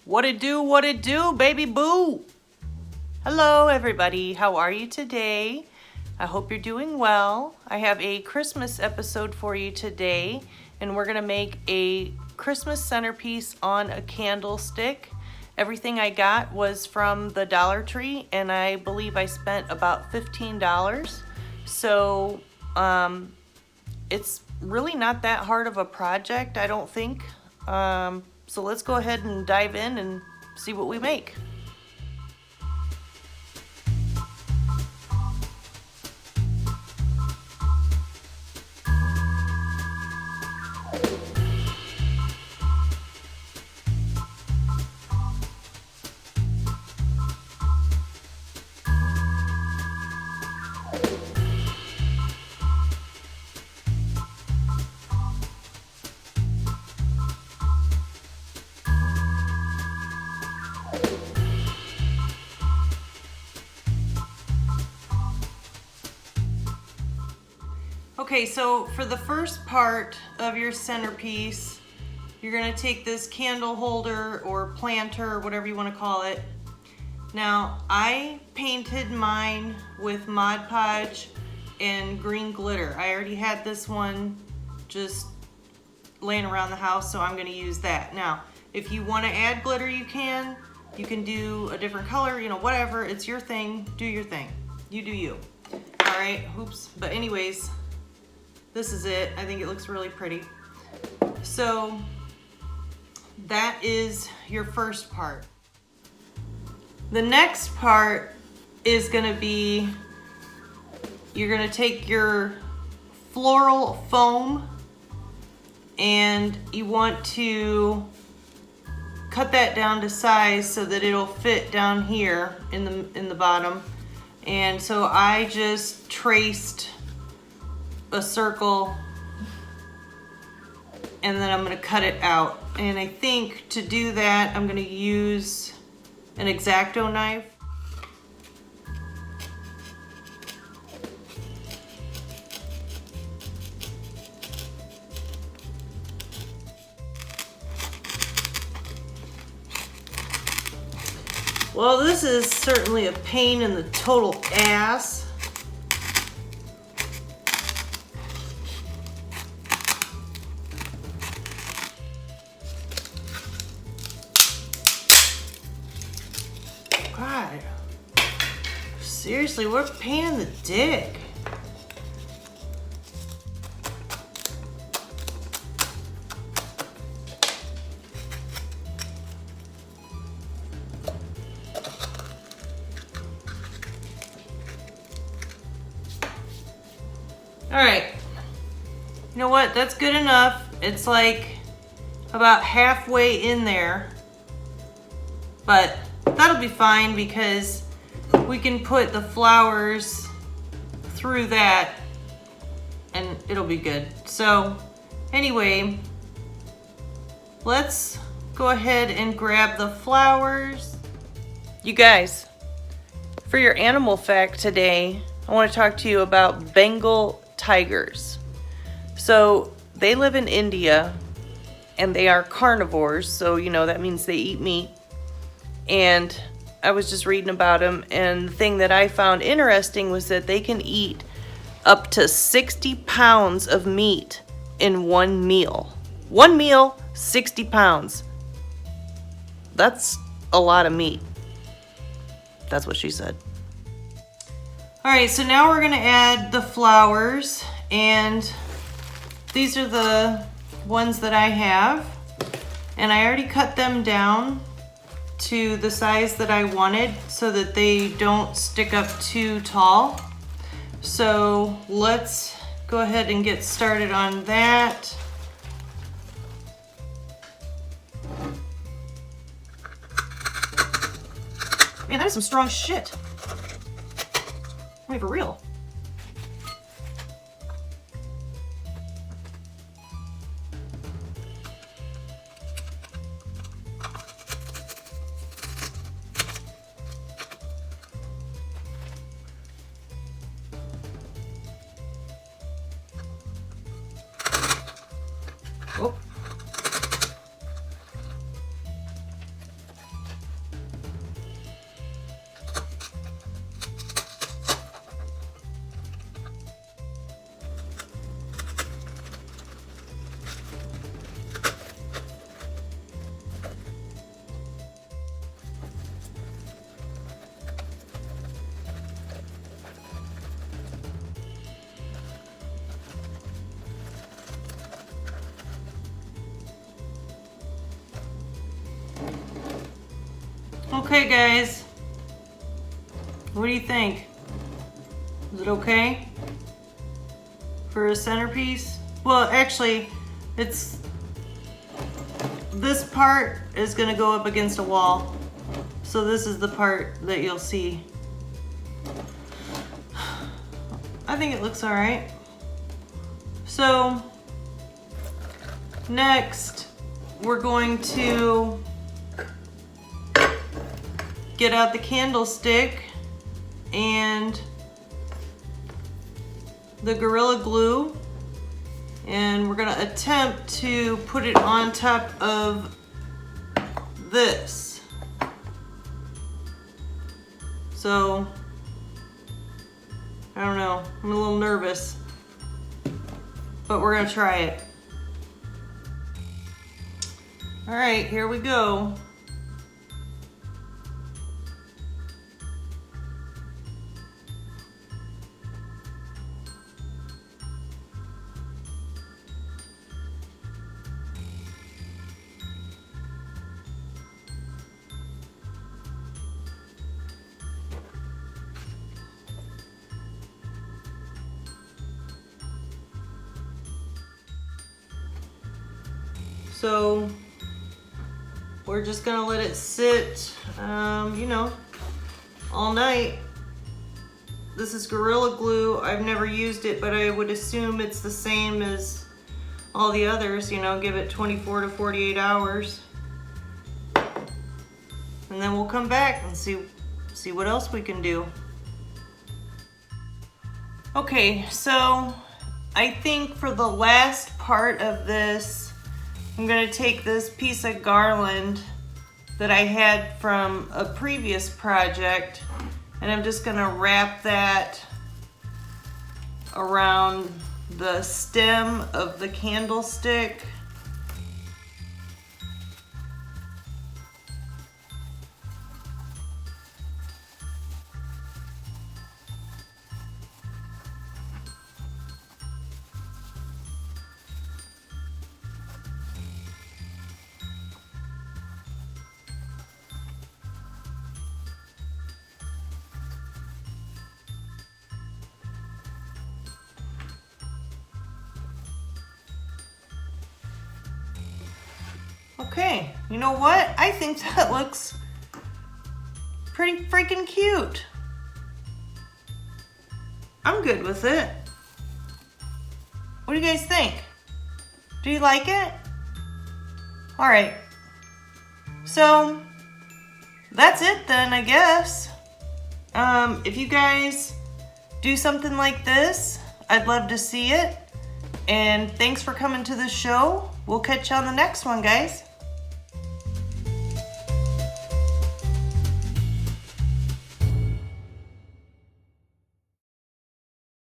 What it do, baby boo? Hello, everybody. How are you today? I hope you're doing well. I have a Christmas episode for you today, and we're gonna make a Christmas centerpiece on a candlestick. Everything I got was from the Dollar Tree, and I believe I spent about $15. So, it's really not that hard of a project, I don't think. So let's go ahead and dive in and see what we make. Okay, so for the first part of your centerpiece, you're gonna take this candle holder or planter, or whatever you wanna call it. Now, I painted mine with Mod Podge and green glitter. I already had this one just laying around the house, so I'm gonna use that. Now, if you wanna add glitter, you can. You can do a different color, you know, whatever, it's your thing, do your thing. You do you. All right, oops, but anyways, this is it. I think it looks really pretty. So that is your first part. The next part is gonna be, you're gonna take your floral foam and you want to cut that down to size so that it'll fit down here in the bottom. And so I just traced a circle and then I'm going to cut it out, and I think to do that I'm going to use an X-Acto knife. Well, this is certainly a pain in the total ass. God, seriously, what a pain in the dick. All right, you know what? That's good enough. It's like about halfway in there, but that'll be fine because we can put the flowers through that and it'll be good. So anyway, let's go ahead and grab the flowers. You guys, for your animal fact today, I want to talk to you about Bengal tigers. So they live in India and they are carnivores, so you know that means they eat meat. And I was just reading about them, and the thing that I found interesting was that they can eat up to 60 pounds of meat in one meal. One meal, 60 pounds. That's a lot of meat. That's what she said. All right, so now we're gonna add the flowers, and these are the ones that I have, and I already cut them down to the size that I wanted so that they don't stick up too tall. So let's go ahead and get started on that. Man, that is some strong shit. I mean, for real. Oh. Okay guys, what do you think? Is it okay for a centerpiece? Well, actually, this part is gonna go up against a wall. So this is the part that you'll see. I think it looks all right. So next, we're going to get out the candlestick and the Gorilla Glue, and we're gonna attempt to put it on top of this. So, I don't know, I'm a little nervous, but we're gonna try it. All right, here we go. So we're just gonna let it sit, you know, all night. This is Gorilla Glue. I've never used it, but I would assume it's the same as all the others, you know, give it 24 to 48 hours. And then we'll come back and see what else we can do. Okay, so I think for the last part of this, I'm gonna take this piece of garland that I had from a previous project, and I'm just gonna wrap that around the stem of the candlestick. Okay, you know what? I think that looks pretty freaking cute. I'm good with it. What do you guys think? Do you like it? All right. So that's it then, I guess. If you guys do something like this, I'd love to see it. And thanks for coming to the show. We'll catch you on the next one, guys.